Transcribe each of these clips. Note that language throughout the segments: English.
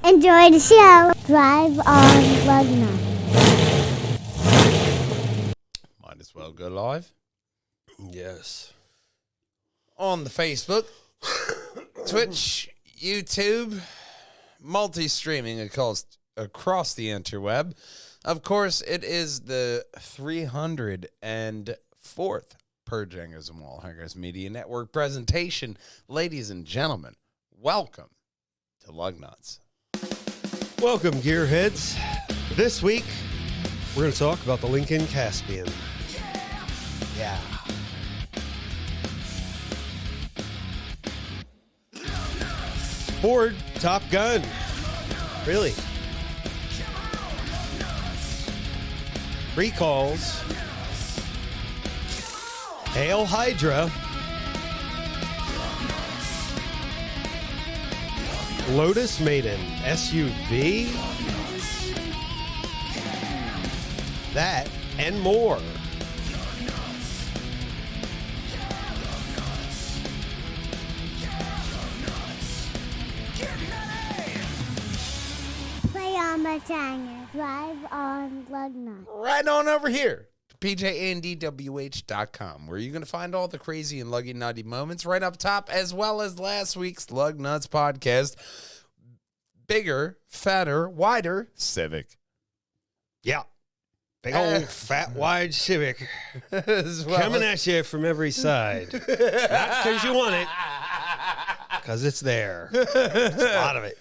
Enjoy the show. Drive on Lugnutz. Might as well go live. Yes. On the Facebook, Twitch, YouTube, multi-streaming across the interweb. Of course, it is the 304th Purgingers and Wallhangers Media Network presentation. Ladies and gentlemen, welcome to Lugnutz. Welcome, Gearheads. This week, we're going to talk about the Lincoln Caspian. Yeah. Ford Top Gun. Really? Recalls. Hail Hydra. Lotus made an SUV. That and more. Play on my China. Drive on Lugnutz. Right on over here to pjandwh.com, where you're going to find all the crazy and luggy nutty moments right up top, as well as last week's Lugnutz Podcast. Bigger, fatter, wider Civic. Yeah. Big old fat, wide Civic. Coming at you from every side. Not because you want it, because it's there. There's a lot of it.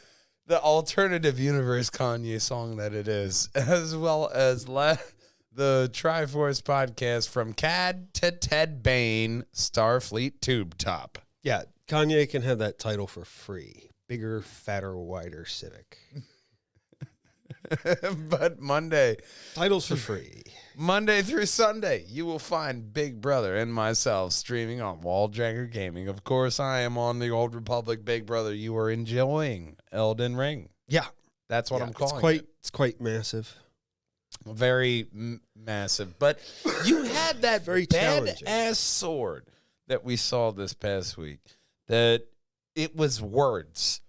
The alternative universe Kanye song that it is, as well as the Triforce Podcast from Cad to Ted Bain, Starfleet Tube Top. Yeah, Kanye can have that title for free. Bigger, fatter, wider Civic. But Monday. Titles for free. Monday through Sunday, you will find Big Brother and myself streaming on Walljanger Gaming. Of course, I am on the Old Republic Big Brother. You are enjoying Elden Ring. Yeah. That's what I'm calling it. It's quite massive. Very massive. But you had that Very badass sword that we saw this past week. That it was words.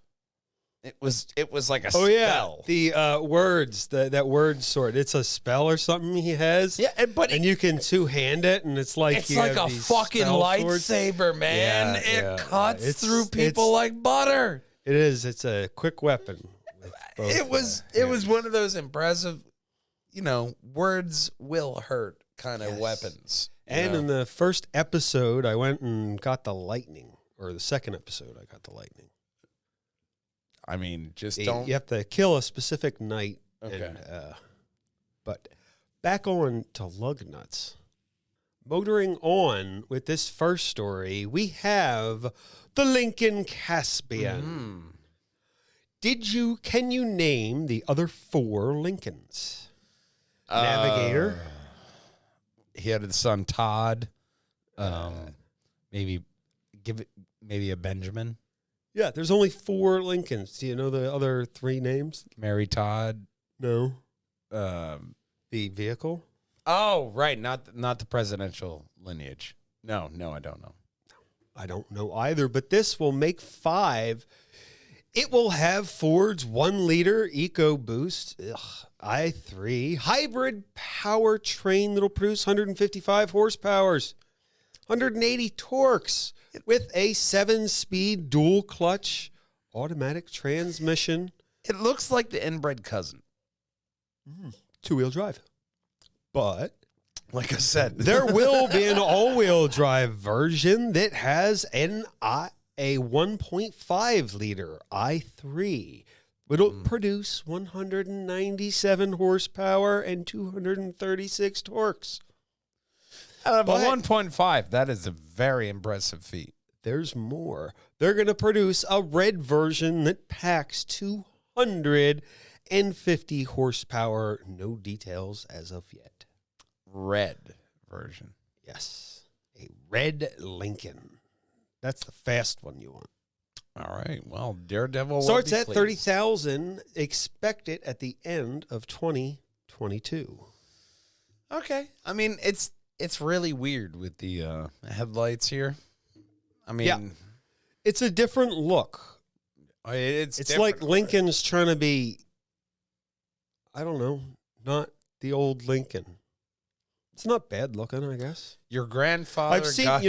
It was like a spell. Oh, yeah. The words, that word sword. It's a spell or something he has. Yeah, and you can two-hand it, and it's like it's like a fucking lightsaber, man. It cuts through people like butter. It is. It's a quick weapon. It was one of those impressive, words will hurt kind of weapons. And in the first episode, I went and got the lightning. Or the second episode, I got the lightning. I mean, You have to kill a specific knight. Okay. But back on to Lugnutz. Motoring on with this first story, we have the Lincoln Caspian. Can you name the other four Lincolns? Navigator. He had a son, Todd. Maybe a Benjamin. Yeah, there's only four Lincolns. Do you know the other three names? Mary Todd. No. The vehicle? Oh, right. Not the presidential lineage. No, I don't know. I don't know either, but this will make five. It will have Ford's 1-liter EcoBoost i3 hybrid powertrain that'll produce 155 horsepowers, 180 torques, with a 7-speed dual-clutch automatic transmission. It looks like the inbred cousin. Two-wheel drive. But, like I said, there will be an all-wheel drive version that has a 1.5-liter i3. It'll produce 197 horsepower and 236 torques. Out of a 1.5, that is a very impressive feat. There's more. They're going to produce a red version that packs 250 horsepower. No details as of yet. Red version. Yes. A red Lincoln. That's the fast one you want. All right. Well, Daredevil starts at $30,000. Expect it at the end of 2022. Okay. I mean, it's really weird with the headlights here. I mean, it's a different look. It's It's like Lincoln's trying to be, I don't know, not the old Lincoln. It's not bad looking, I guess. Your grandfather I've seen, got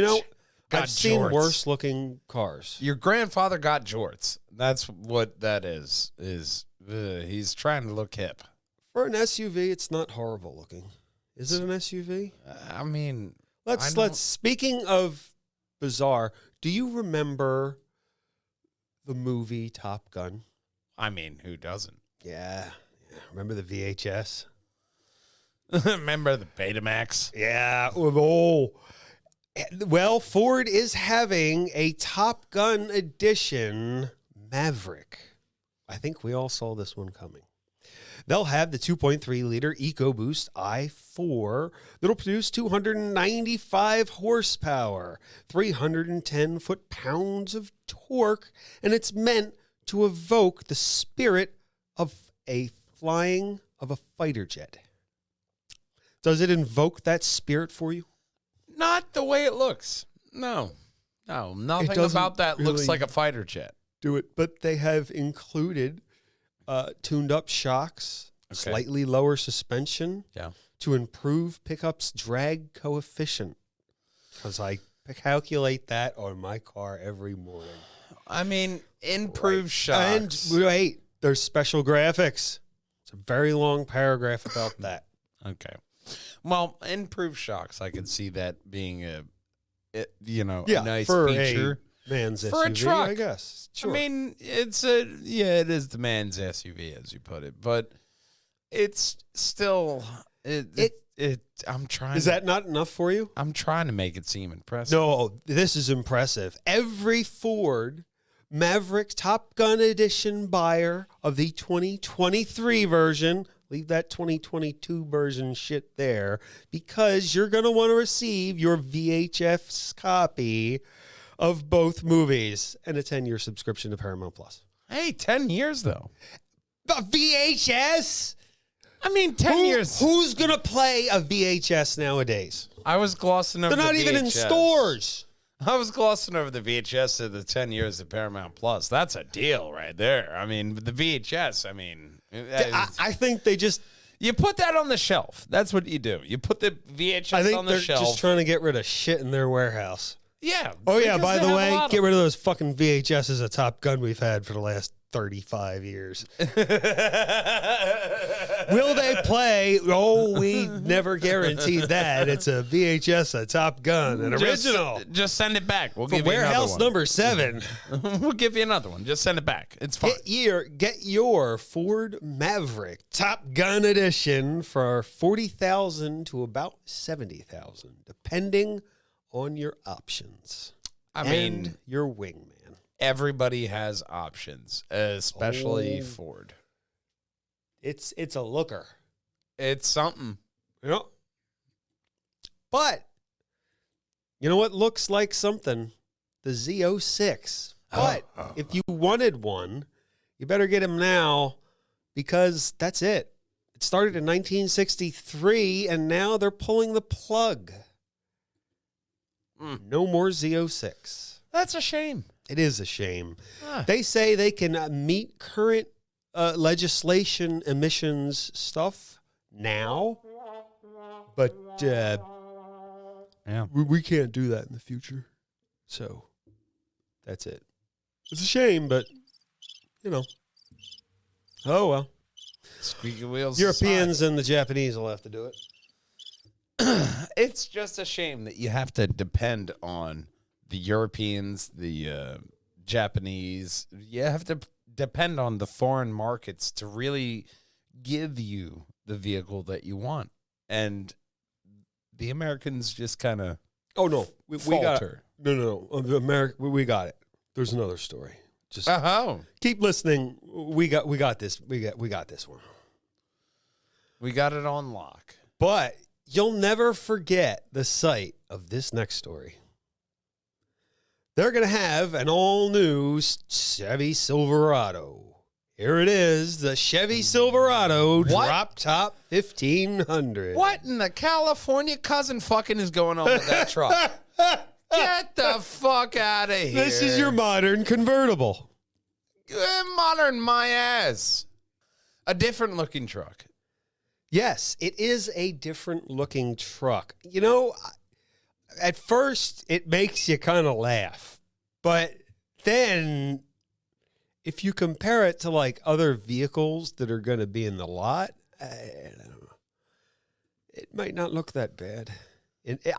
I've seen jorts. worse looking cars. Your grandfather got jorts. That's what that is. He's trying to look hip. For an SUV, it's not horrible looking. Is it an SUV? I mean, Let's. Speaking of bizarre, do you remember the movie Top Gun? I mean, who doesn't? Yeah. Remember the VHS? Remember the Betamax? Yeah. Oh. Well, Ford is having a Top Gun edition Maverick. I think we all saw this one coming. They'll have the 2.3-liter EcoBoost i4 that'll produce 295 horsepower, 310 foot-pounds of torque, and it's meant to evoke the spirit of a fighter jet. Does it invoke that spirit for you? Not the way it looks. No, nothing about that looks like a fighter jet. Do it, but they have included tuned up shocks, slightly lower suspension to improve pickup's drag coefficient. Because I calculate that on my car every morning. I mean, improved shocks. And wait, there's special graphics. It's a very long paragraph about that. Okay. Well, improved shocks, I could see that being a nice feature. Man's for SUV, a truck, I guess. Sure. I mean, it is the man's SUV, as you put it, but it's still I'm trying. Is that not enough for you? I'm trying to make it seem impressive. No, this is impressive. Every Ford Maverick Top Gun Edition buyer of the 2023 version, leave that 2022 version shit there, because you're going to want to receive your VHS copy of both movies and a 10-year subscription to Paramount Plus. Hey, 10 years, though. The VHS? I mean, 10 years. Who's going to play a VHS nowadays? I was glossing over They're not even in stores. I was glossing over the VHS of the 10 years of Paramount Plus. That's a deal right there. I mean, the VHS, I mean. I think they just... You put that on the shelf. That's what you do. You put the VHS on the shelf. They're just trying to get rid of shit in their warehouse. Yeah. Oh, yeah, by the way, get rid of those fucking VHSs of Top Gun we've had for the last 35 years. Will they play? Oh, we never guaranteed that. It's a VHS of Top Gun, an original. Just send it back. We'll give you warehouse another one. number 7. We'll give you another one. Just send it back. It's fine. Get your Ford Maverick Top Gun edition for $40,000 to about $70,000, depending on your options. I mean, your wingman. Everybody has options, especially Ford. It's a looker. It's something. You know? But you know what looks like something? The Z06. But if you wanted one, you better get him now, because that's it. It started in 1963, and now they're pulling the plug. No more Z06. That's a shame. It is a shame. They say they can meet current legislation emissions stuff now, but we can't do that in the future. So that's it. It's a shame, but you know. Oh well. Squeaky wheels. Europeans and the Japanese will have to do it. It's just a shame that you have to depend on the Europeans, the Japanese. You have to depend on the foreign markets to really give you the vehicle that you want. And the Americans just kind of we got it. No. America, we got it. There's another story. Just keep listening. We got this. We got this one. We got it on lock. But you'll never forget the sight of this next story. They're going to have an all-new Chevy Silverado. Here it is, the Chevy Silverado Drop Top 1500. What in the California cousin fucking is going on with that truck? Get the fuck out of here. This is your modern convertible. Modern my ass. A different looking truck. Yes, it is a different looking truck. You know, at first it makes you kind of laugh, but then if you compare it to like other vehicles that are going to be in the lot, I don't know. It might not look that bad.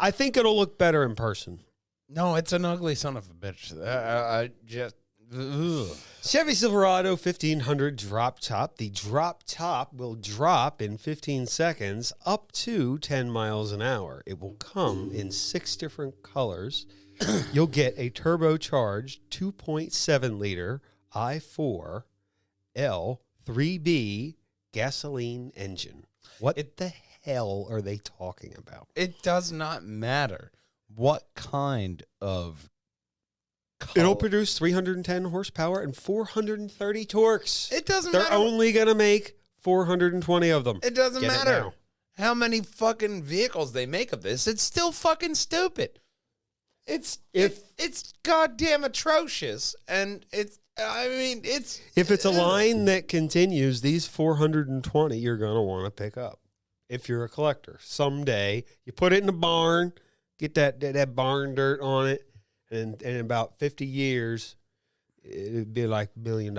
I think it'll look better in person. No, it's an ugly son of a bitch. I just... Ugh. Chevy Silverado 1500 drop top. The drop top will drop in 15 seconds up to 10 miles an hour. It will come in 6 different colors. You'll get a turbocharged 2.7 liter i4 L3B gasoline engine. What the hell are they talking about? It does not matter what kind of color. It'll produce 310 horsepower and 430 torques. It doesn't They're matter. only going to make 420 of them. It doesn't Get it matter now. how many fucking vehicles they make of this. It's still fucking stupid. It's goddamn atrocious, and it's If it's a line that continues, these 420 you're going to want to pick up if you're a collector. Someday, you put it in the barn, get that barn dirt on it, and in about 50 years, it'd be like $1 million.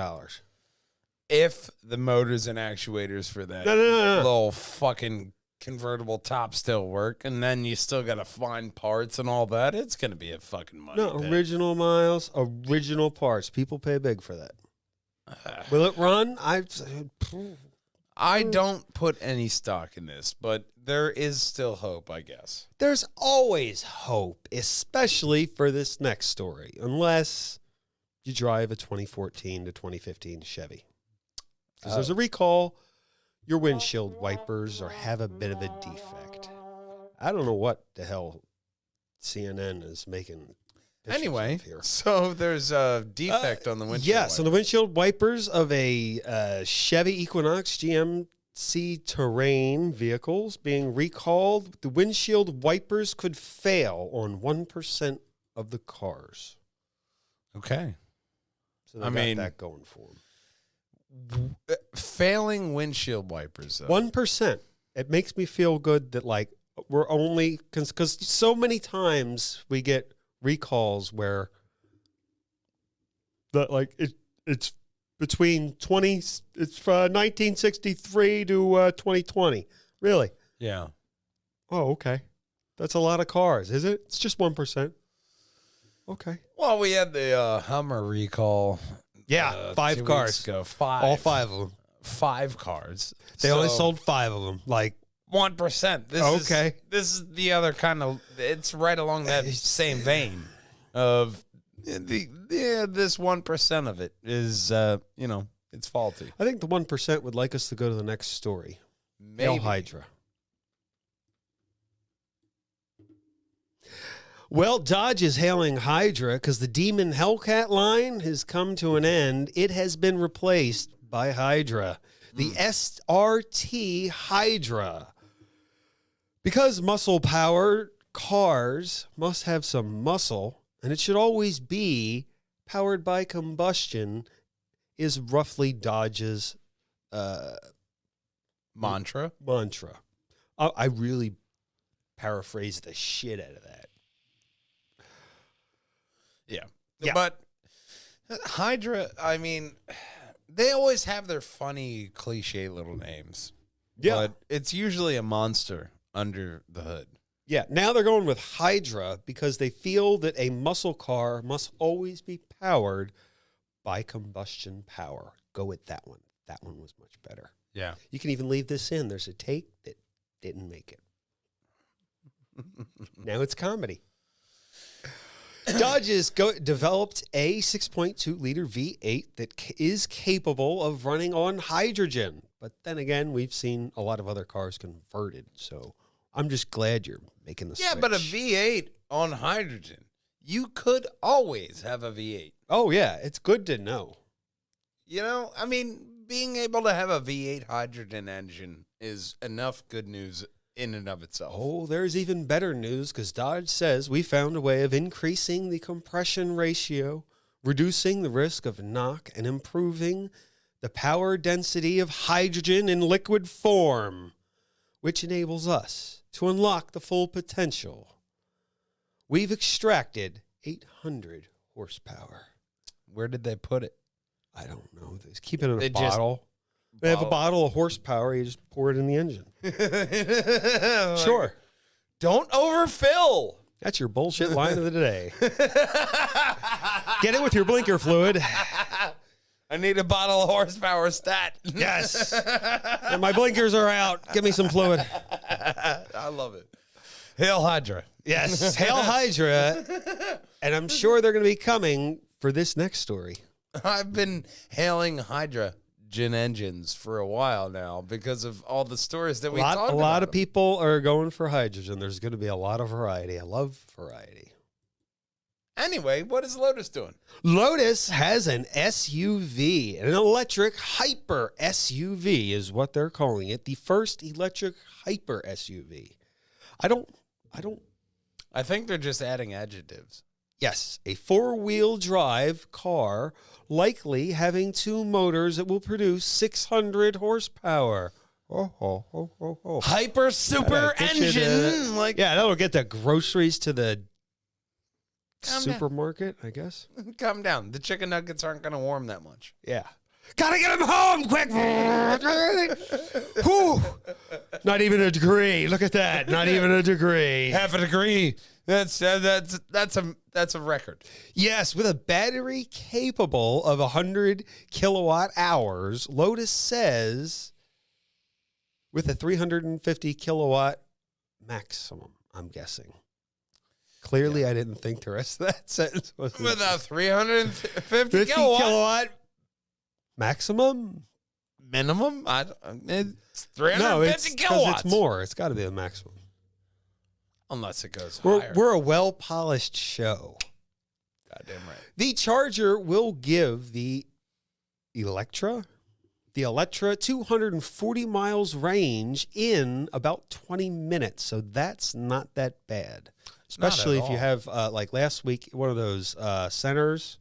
if the motors and actuators for that No. little fucking convertible top still work, and then you still got to find parts and all that, it's going to be a fucking money No, pit. original miles, original parts. People pay big for that. Will it run? I don't put any stock in this, but there is still hope, I guess. There's always hope, especially for this next story, unless you drive a 2014 to 2015 Chevy. Because there's a recall, your windshield wipers or have a bit of a defect. I don't know what the hell CNN is making. Anyway, here. so there's a defect on the windshield. Yes, on the windshield wipers of a Chevy Equinox GMC Terrain vehicles being recalled. The windshield wipers could fail on 1% of the cars. Okay. So they got that going for them. Failing windshield wipers, though. 1%. It makes me feel good that, like, we're only... Because so many times we get recalls where it's between 1963 to 2020. Really? Yeah. Oh, okay. That's a lot of cars, is it? It's just 1%. Okay. Well, we had the Hummer recall. Yeah, 5 2 cars. weeks ago. 5. All 5 of them. 5 cars. They only sold 5 of them. Like 1%. Okay. This is the other kind of. It's right along that same vein of this 1% of it is it's faulty. I think the 1% would like us to go to the next story. Maybe. Hail Hydra. Well, Dodge is hailing Hydra because the Demon Hellcat line has come to an end. It has been replaced by Hydra, the SRT Hydra. Because muscle-powered cars must have some muscle, and it should always be powered by combustion, is roughly Dodge's mantra. I really paraphrased the shit out of that. Yeah. But Hydra, I mean, they always have their funny, cliche little names. Yeah. But it's usually a monster under the hood. Yeah, now they're going with Hydra because they feel that a muscle car must always be powered by combustion power. Go with that one. That one was much better. Yeah. You can even leave this in. There's a take that didn't make it. Now it's comedy. Dodge has developed a 6.2-liter V8 that is capable of running on hydrogen. But then again, we've seen a lot of other cars converted. So I'm just glad you're making the switch. Yeah, but a V8 on hydrogen. You could always have a V8. Oh, yeah. It's good to know. You know, I mean, being able to have a V8 hydrogen engine is enough good news in and of itself. Oh, there's even better news because Dodge says we found a way of increasing the compression ratio reducing the risk of knock and improving the power density of hydrogen in liquid form, which enables us to unlock the full potential. We've extracted 800 horsepower. Where did they put it? I don't know. They just keep it in a They just bottle. They have a bottle of horsepower. You just pour it in the engine. Sure. Don't overfill. That's your bullshit line of the day. Get it with your blinker fluid. I need a bottle of horsepower stat. Yes. And my blinkers are out. Give me some fluid. I love it. Hail Hydra. Yes. Hail Hydra. And I'm sure they're going to be coming for this next story. I've been hailing Hydra-gen engines for a while now because of all the stories that we talked about. A lot of people are going for hydrogen. There's going to be a lot of variety. I love variety. Anyway, what is Lotus doing? Lotus has an SUV, an electric hyper SUV is what they're calling it. The first electric hyper SUV. I think they're just adding adjectives. Yes, a four-wheel drive car, likely having two motors that will produce 600 horsepower. Hyper super engine. Yeah, that'll get the groceries to the Calm supermarket, I guess. Calm down. The chicken nuggets aren't going to warm that much. Yeah. Gotta get him home quick. Whew. Not even a degree. Look at that. Not even a degree. Half a degree. That's a record. Yes, with a battery capable of 100 kilowatt hours, Lotus says with a 350 kilowatt maximum, I'm guessing. Clearly, I didn't think the rest of that sentence was with a 350 50 kilowatt maximum? Minimum? It's 350 No, it's kilowatts. it's more. It's got to be the maximum. Unless it goes We're, higher. we're a well-polished show. Goddamn right. The Charger will give the Electra 240 miles range in about 20 minutes. So that's not that bad. Especially if you have, like last week, one of those centers,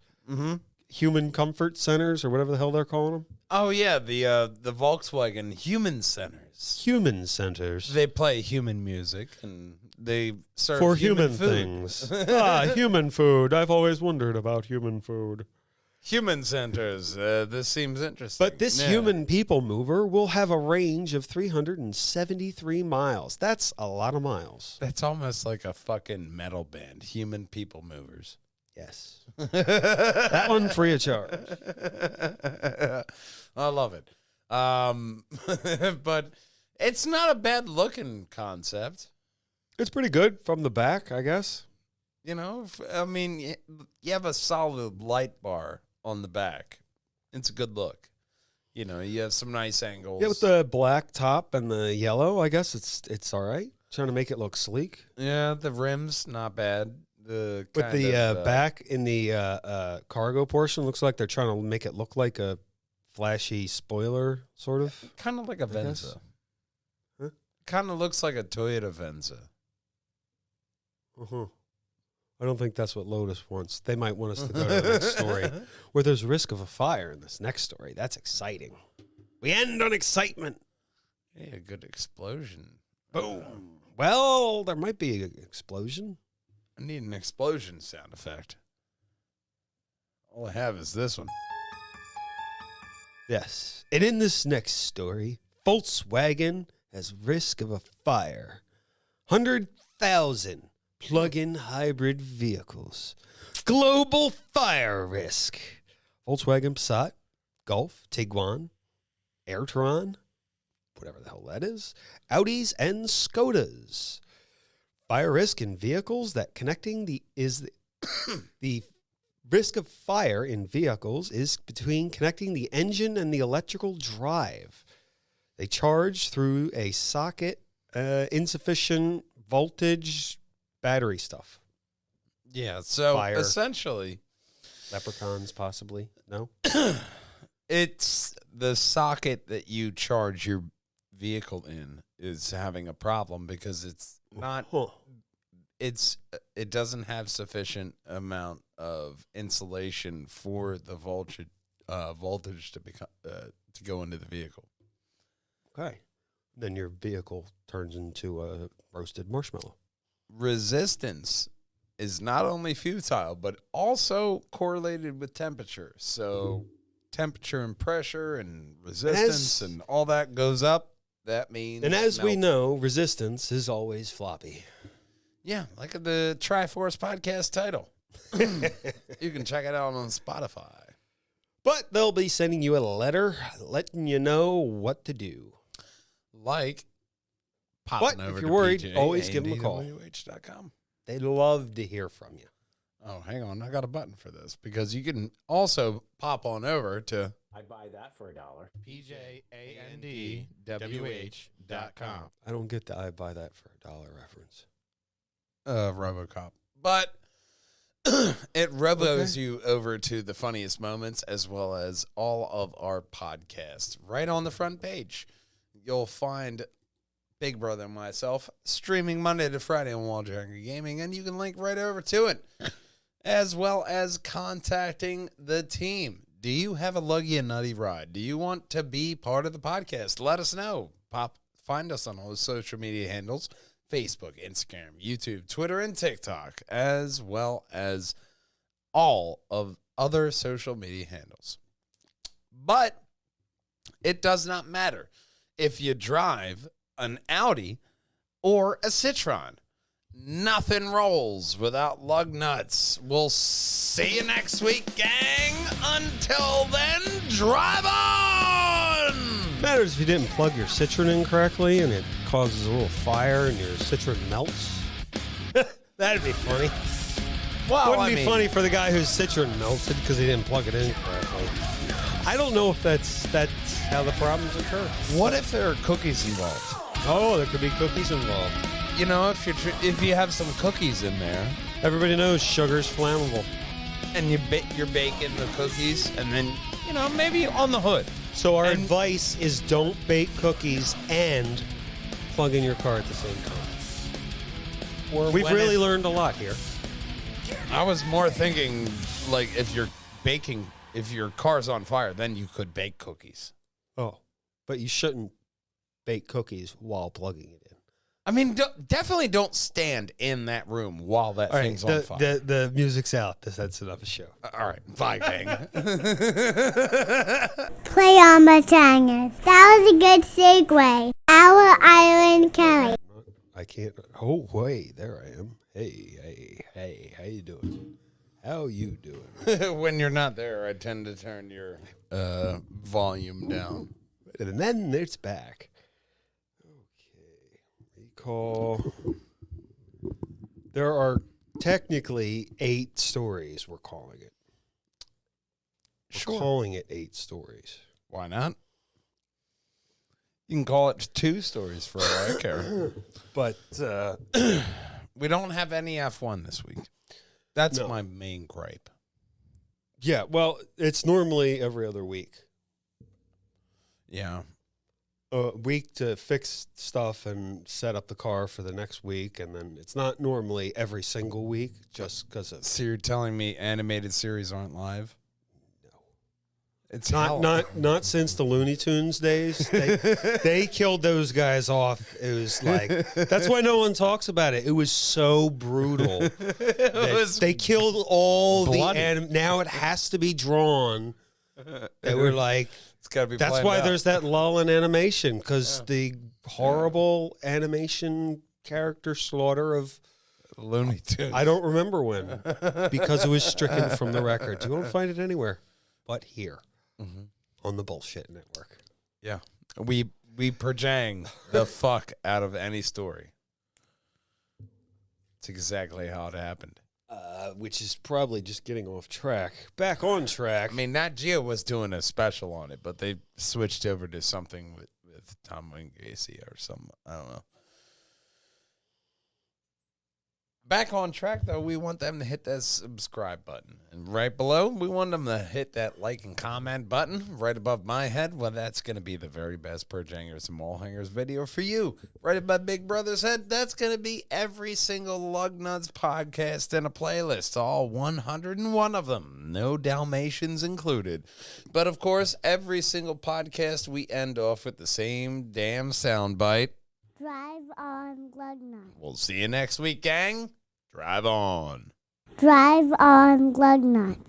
human comfort centers or whatever the hell they're calling them. Oh, yeah, the Volkswagen Human Centers. Human centers. They play human music, and they serve For human human food. things. Human food. I've always wondered about human food. Human centers. This seems interesting. But this human people mover will have a range of 373 miles. That's a lot of miles. That's almost like a fucking metal band. Human people movers. Yes. That one free of charge. I love it. But it's not a bad looking concept. It's pretty good from the back, I guess. You know, I mean, you have a solid light bar on the back. It's a good look. You know, you have some nice angles. Yeah, with the black top and the yellow, I guess it's all right. Trying to make it look sleek. Yeah, the rims, not bad. With the back in the cargo portion, looks like they're trying to make it look like a flashy spoiler, sort of. Kind of like a Venza. Huh? Kind of looks like a Toyota Venza. Uh-huh. I don't think that's what Lotus wants. They might want us to go to the next story where there's risk of a fire in this next story. That's exciting. We end on excitement. Hey, a good explosion. Boom. Well, there might be an explosion. I need an explosion sound effect. All I have is this one. Yes. And in this next story, Volkswagen has risk of a fire. 100,000 plug-in hybrid vehicles. Global fire risk. Volkswagen Passat, Golf, Tiguan, Airtron, whatever the hell that is, Audis and Skodas. Fire risk in vehicles that the risk of fire in vehicles is between connecting the engine and the electrical drive. They charge through a socket, insufficient voltage, battery stuff. Yeah, so Fire. essentially, Leprechauns, possibly. No? it's the socket that you charge your vehicle in is having a problem because it's not it doesn't have sufficient amount of insulation for the voltage to go into the vehicle. Okay. Then your vehicle turns into a roasted marshmallow. Resistance is not only futile, but also correlated with temperature. So temperature and pressure and resistance and all that goes up. That means... And as we know, resistance is always floppy. Yeah, like the Triforce podcast title. You can check it out on Spotify. But they'll be sending you a letter letting you know what to do. Like popping But over if you're to worried, PJ always give them a call. AndDWH.com. They'd love to hear from you. Oh, hang on. I got a button for this because you can also pop on over to I'd buy that for $1. PJANDWH.com. I don't get the I buy that for $1 reference. RoboCop. But it robos you over to the funniest moments as well as all of our podcasts. Right on the front page, you'll find Big Brother and myself streaming Monday to Friday on Wall Janger Gaming, and you can link right over to it, as well as contacting the team. Do you have a luggy and nutty ride? Do you want to be part of the podcast? Let us know. Find us on all the social media handles. Facebook, Instagram, YouTube, Twitter, and TikTok, as well as all of other social media handles. But it does not matter if you drive an Audi or a Citroen. Nothing rolls without Lugnutz. We'll see you next week, gang. Until then, drive on! Matters if you didn't plug your Citroen in correctly and it causes a little fire and your Citroen melts. That'd be funny. Well, Wouldn't be funny for the guy whose Citroen melted because he didn't plug it in correctly. I don't know if that's how the problems occur. What if there are cookies involved? Oh, there could be cookies involved. You know, if you have some cookies in there, Everybody knows sugar's flammable. and you're baking the cookies, and then maybe on the hood. So our And- advice is don't bake cookies and plug in your car at the same time. Or We've when really learned a lot here. I was more thinking like if your car's on fire, then you could bake cookies. Oh, but you shouldn't bake cookies while plugging it in. I mean, definitely don't stand in that room while that thing's on fire. The music's out. That's enough of show. All right, bye, gang. Play on my China. That was a good segue. Our Island Kelly. I can't. Oh, wait, there I am. Hey, how you doing? How you doing? When you're not there, I tend to turn your volume down. And then it's back. Okay, recall. There are technically 8 stories. We're calling it. We're calling it 8 stories. Why not? You can call it 2 stories for all I care. But We don't have any F1 this week. That's No. my main gripe. yeah, well, it's normally every other week. Yeah. A week to fix stuff and set up the car for the next week, and then it's not normally every single week just because of So you're telling me animated series aren't live? No. It's hell. not since the Looney Tunes days. They killed those guys off. It was like that's why no one talks about it. It was so brutal. They killed all bloody. now it has to be drawn. They were like. It's got to be. That's planned why out. there's that lull in animation, because the horrible animation character slaughter of Looney Tunes. I don't remember when, because it was stricken from the record. You won't find it anywhere but here on the Bullshit Network. Yeah, we projang the fuck out of any story. It's exactly how it happened. Which is probably just getting off track. Back on track. I mean, Nat Geo was doing a special on it, but they switched over to something with Tom Wayne Gacy or some, I don't know. Back on track, though, we want them to hit that subscribe button. And right below, we want them to hit that like and comment button right above my head. Well, that's going to be the very best Purge Hangers and Mall Hangers video for you. Right above Big Brother's head, that's going to be every single Lugnutz podcast in a playlist. All 101 of them. No Dalmatians included. But, of course, every single podcast, we end off with the same damn soundbite. Drive on, Lugnutz. We'll see you next week, gang. Drive on. Drive on, Lugnutz.